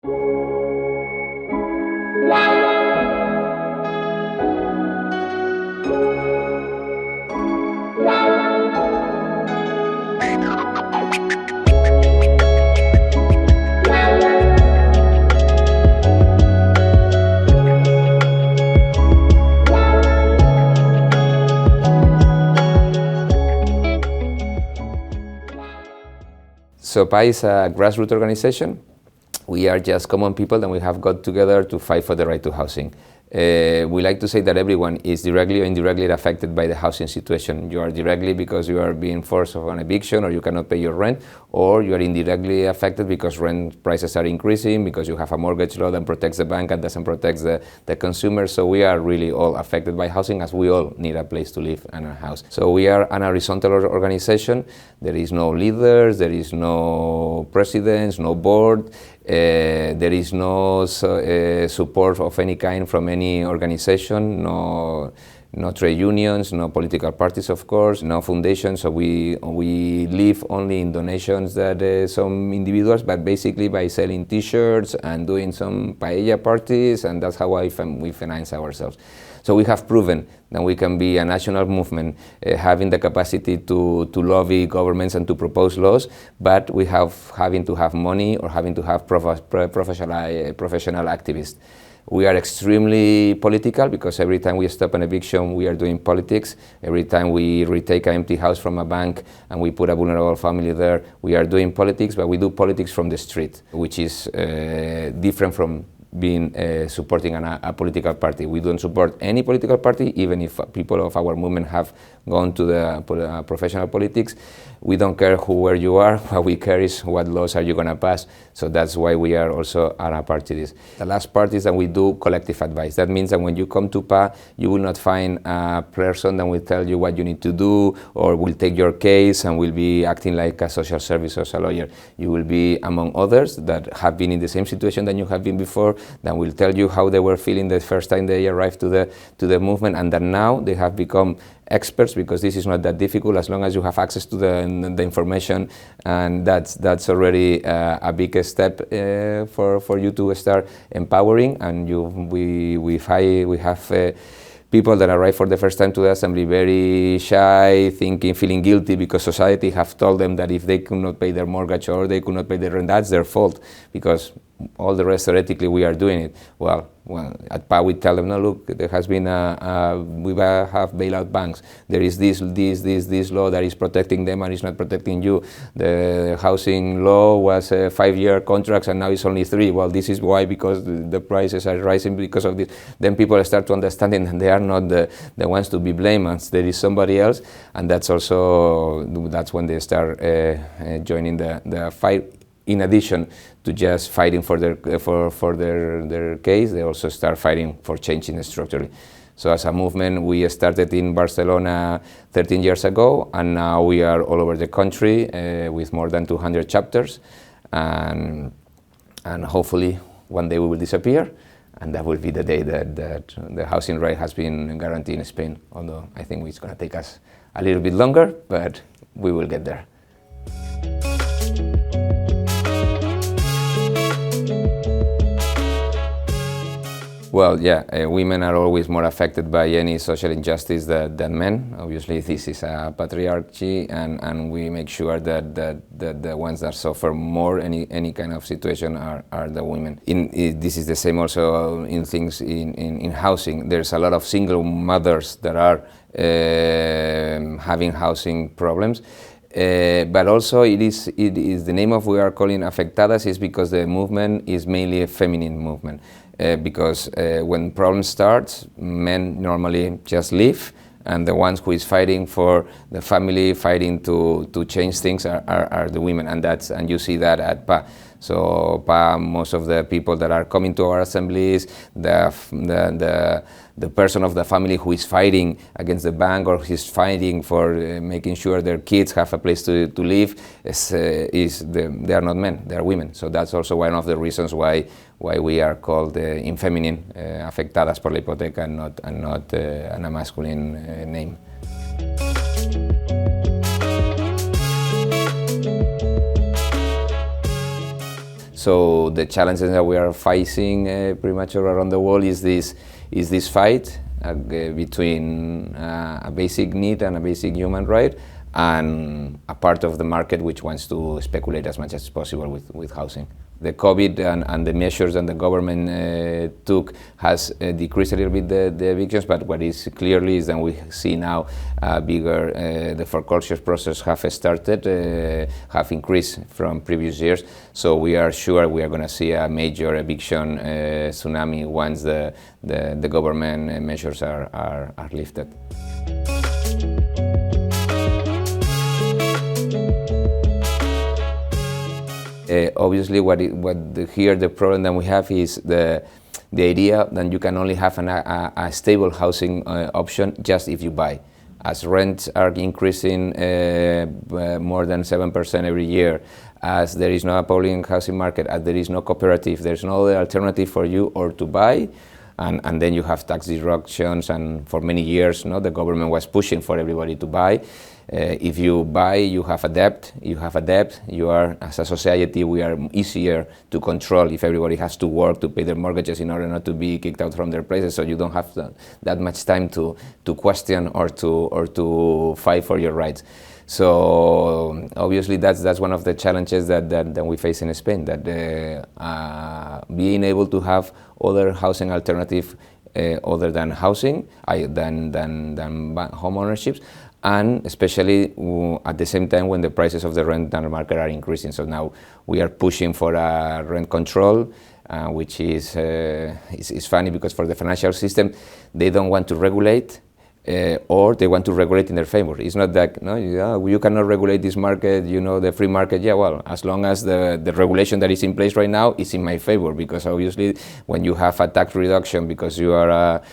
So PA is a grassroots organization. We are just common people that we have got together to fight for the right to housing. We like to say that everyone is directly or indirectly affected by the housing situation. You are directly because you are being forced of an eviction or you cannot pay your rent, or you are indirectly affected because rent prices are increasing, because you have a mortgage law that protects the bank and doesn't protect the consumer. So we are really all affected by housing, as we all need a place to live and a house. So we are an horizontal organization. There is no leaders, there is no presidents, no board. There is no support of any kind from any organization, no trade unions, no political parties, of course, no foundations. So we live only in donations that some individuals, but basically by selling T-shirts and doing some paella parties, and that's how we finance ourselves. So we have proven that we can be a national movement, having the capacity to lobby governments and to propose laws, but we having to have money or having to have professional activists. We are extremely political because every time we stop an eviction, we are doing politics. Every time we retake an empty house from a bank and we put a vulnerable family there, we are doing politics, but we do politics from the street, which is different from being supporting a political party. We don't support any political party, even if people of our movement have gone to the professional politics. We don't care where you are. What we care is what laws are you going to pass. So that's why we are also a part of this. The last part is that we do collective advice. That means that when you come to PA, you will not find a person that will tell you what you need to do or will take your case and will be acting like a social service or a lawyer. You will be among others that have been in the same situation that you have been before, that will tell you how they were feeling the first time they arrived to the movement, and that now they have become experts, because this is not that difficult as long as you have access to the information, and that's already a big step for you to start empowering. And we have people that arrive for the first time to the assembly very shy, feeling guilty because society have told them that if they could not pay their mortgage or they could not pay their rent, that's their fault, because all the rest, theoretically, we are doing it. Well, at PA we tell them, no, look, there has been we have bailout banks. There is this law that is protecting them and is not protecting you. The housing law was 5-year contracts and now it's only 3. Well, this is why, because the prices are rising because of this. Then people start to understand that they are not the ones to be blamed, and there is somebody else, and that's when they start joining the fight. In addition to just fighting for their case, they also start fighting for changing structurally. So as a movement, we started in Barcelona 13 years ago, and now we are all over the country with more than 200 chapters, and hopefully one day we will disappear, and that will be the day that the housing right has been guaranteed in Spain, although I think it's going to take us a little bit longer, but we will get there. Well, yeah, women are always more affected by any social injustice than men. Obviously, this is a patriarchy, and we make sure that the ones that suffer more any kind of situation are the women. This is the same also in things in housing. There's a lot of single mothers that are having housing problems. But also it is the name of we are calling Afectadas is because the movement is mainly a feminine movement. Because when problems start, men normally just leave, and the ones who is fighting for the family, fighting to change things are the women, and you see that at PA. So PA, most of the people that are coming to our assemblies, the person of the family who is fighting against the bank or is fighting for making sure their kids have a place to live, they are not men, they are women. So that's also one of the reasons why we are called in feminine, Afectadas por la Hipoteca, and not a masculine name. So the challenges that we are facing pretty much all around the world is this fight between a basic need and a basic human right, and a part of the market which wants to speculate as much as possible with housing. The COVID and the measures that the government took has decreased a little bit the evictions, but what is clearly is that we see now the foreclosure process have started, have increased from previous years. So we are sure we are going to see a major eviction tsunami once the government measures are lifted. Obviously, here the problem that we have is the idea that you can only have a stable housing option just if you buy. As rents are increasing more than 7% every year, as there is no public housing market, as there is no cooperative, there's no other alternative for you or to buy. And then you have tax deductions, and for many years, the government was pushing for everybody to buy. If you buy, you have a debt. You are, as a society, we are easier to control if everybody has to work to pay their mortgages in order not to be kicked out from their places. So you don't have that much time to question or to fight for your rights. So obviously that's one of the challenges that we face in Spain, that being able to have other housing alternative other than housing, than home ownerships, and especially at the same time when the prices of the rental market are increasing. So now we are pushing for a rent control, which is funny because for the financial system, they don't want to regulate, or they want to regulate in their favor. It's not that, you cannot regulate this market, the free market. Yeah, well, as long as the regulation that is in place right now is in my favor, because obviously when you have a tax reduction because you are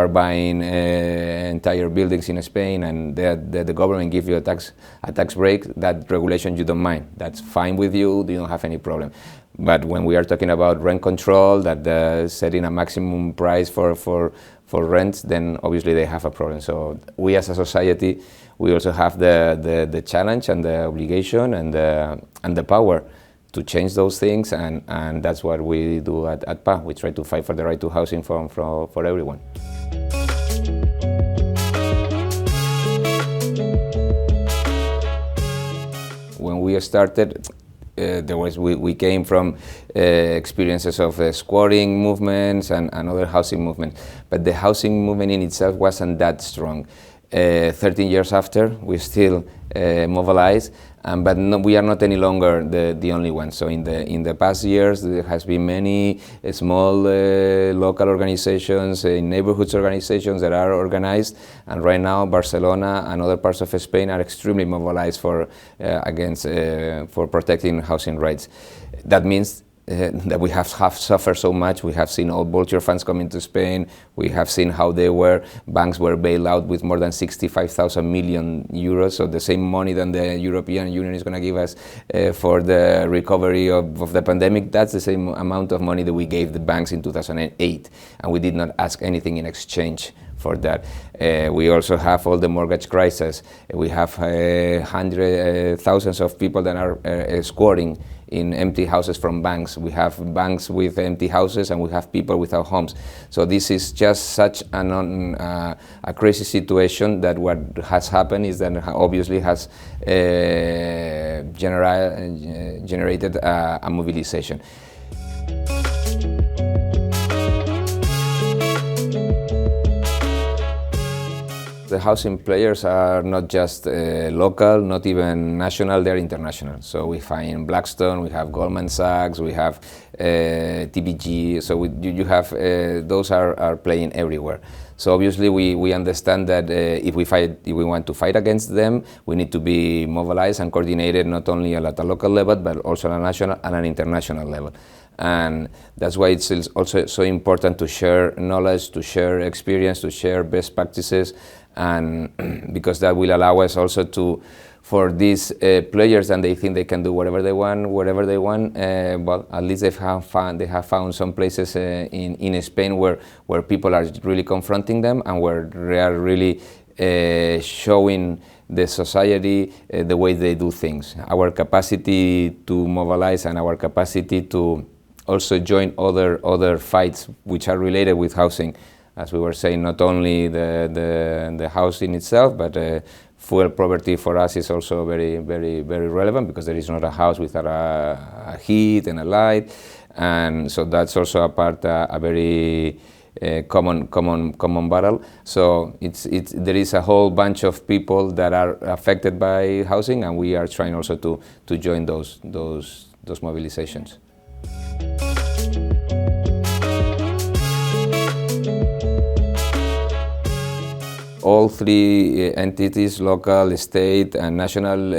buying entire buildings in Spain and the government gives you a tax break, that regulation you don't mind. That's fine with you don't have any problem. But when we are talking about rent control, that setting a maximum price for rents, then obviously they have a problem. So we as a society, we also have the challenge and the obligation and the power to change those things, and that's what we do at PA. We try to fight for the right to housing for everyone. When we started, we came from experiences of squatting movements and other housing movements, but the housing movement in itself wasn't that strong. 13 years after, we still mobilize, but we are not any longer the only ones. So in the past years, there has been many small local organizations, neighborhoods organizations that are organized, and right now Barcelona and other parts of Spain are extremely mobilized for protecting housing rights. That means that we have suffered so much. We have seen all vulture funds coming to Spain. We have seen how banks were bailed out with more than 65,000 million euros. So the same money that the European Union is going to give us for the recovery of the pandemic, that's the same amount of money that we gave the banks in 2008. And we did not ask anything in exchange for that. We also have all the mortgage crisis. We have thousands of people that are squatting in empty houses from banks. We have banks with empty houses, and we have people without homes. So this is just such a crazy situation that what has happened is that obviously has generated a mobilization. The housing players are not just local, not even national, they're international. So we find Blackstone, we have Goldman Sachs, we have TPG, so you have, those are playing everywhere. So obviously we understand that if we want to fight against them, we need to be mobilized and coordinated not only at a local level, but also at a national and an international level. And that's why it's also so important to share knowledge, to share experience, to share best practices, and because that will allow us also for these players, and they think they can do whatever they want, well, at least they have found some places in Spain where people are really confronting them and where they are really showing the society the way they do things. Our capacity to mobilize and our capacity to also join other fights which are related with housing. As we were saying, not only the housing itself, but fuel poverty for us is also very relevant, because there is not a house without a heat and a light, and so that's also a part, a very common battle. So there is a whole bunch of people that are affected by housing, and we are trying also to join those mobilizations. All three entities, local, state, and national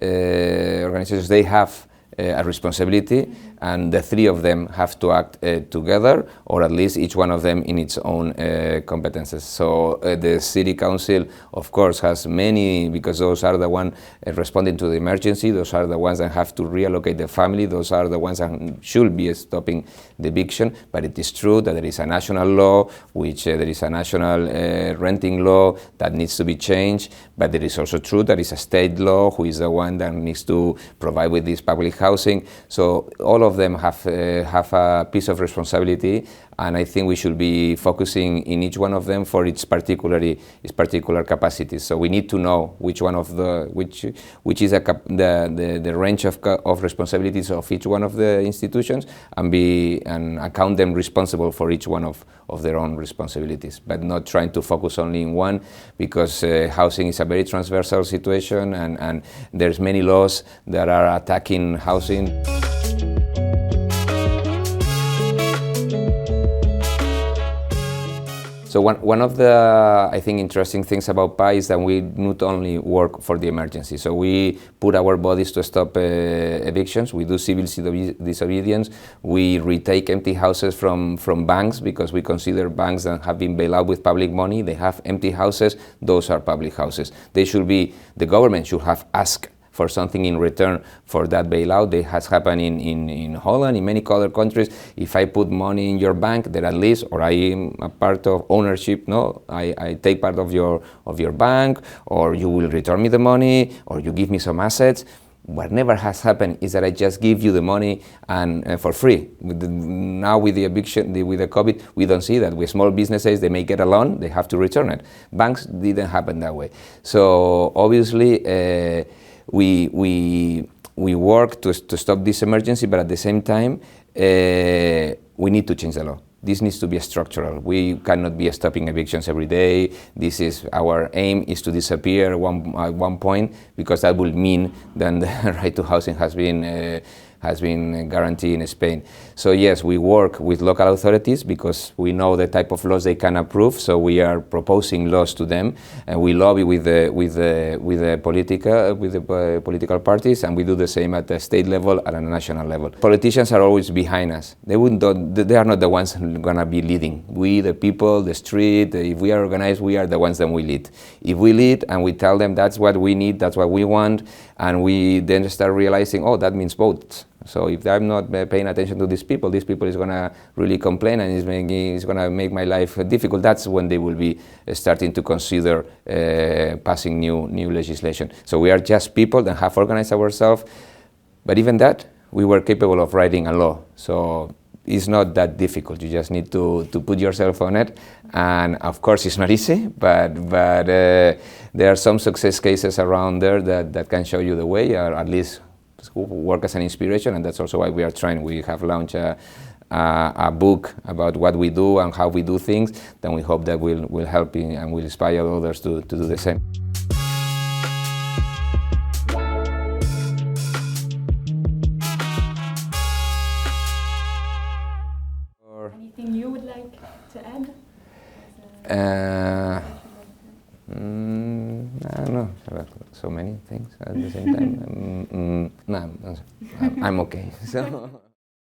organizations, they have a responsibility, and the three of them have to act together, or at least each one of them in its own competences. So the city council, of course, has many, because those are the ones responding to the emergency, those are the ones that have to reallocate the family, those are the ones that should be stopping the eviction. But it is true that there is a national law, which there is a national renting law that needs to be changed, but there is also true that there is a state law who is the one that needs to provide with this public housing. So all of them have a piece of responsibility, and I think we should be focusing in each one of them for its particular capacities. So we need to know which one of which is the range of responsibilities of each one of the institutions, and account them responsible for each one of their own responsibilities, but not trying to focus only in one, because housing is a very transversal situation, and there's many laws that are attacking housing. So one of the, I think, interesting things about PA is that we not only work for the emergency. So we put our bodies to stop evictions. We do civil disobedience. We retake empty houses from banks, because we consider banks that have been bailed out with public money. They have empty houses. Those are public houses. The government should have asked for something in return for that bailout. It has happened in Holland, in many other countries. If I put money in your bank, that at least, or I am a part of ownership, no, I take part of your bank, or you will return me the money, or you give me some assets. What never has happened is that I just give you the money and for free. Now with the eviction, with the COVID, we don't see that. With small businesses, they may get a loan, they have to return it. Banks didn't happen that way. So obviously, we work to stop this emergency, but at the same time, we need to change the law. This needs to be structural. We cannot be stopping evictions every day. Our aim is to disappear at one point, because that will mean then the right to housing has been guaranteed in Spain. So yes, we work with local authorities, because we know the type of laws they can approve. So we are proposing laws to them, and we lobby with the political parties, and we do the same at the state level and at a national level. Politicians are always behind us. They are not the ones who are gonna be leading. We, the people, the street. If we are organized, we are the ones that we lead. If we lead and we tell them that's what we need, that's what we want, and we then start realizing, oh, that means votes. So if I'm not paying attention to these people is going to really complain, and it's going to make my life difficult. That's when they will be starting to consider passing new legislation. So we are just people that have organized ourselves, but even that, we were capable of writing a law. So it's not that difficult. You just need to put yourself on it. And of course, it's not easy, but there are some success cases around there that can show you the way, or at least work as an inspiration, and that's also why we are trying. We have launched a book about what we do and how we do things. Then we hope that will help and will inspire others to do the same. Anything you would like to add? I don't know, so many things at the same time. No, I'm okay. So.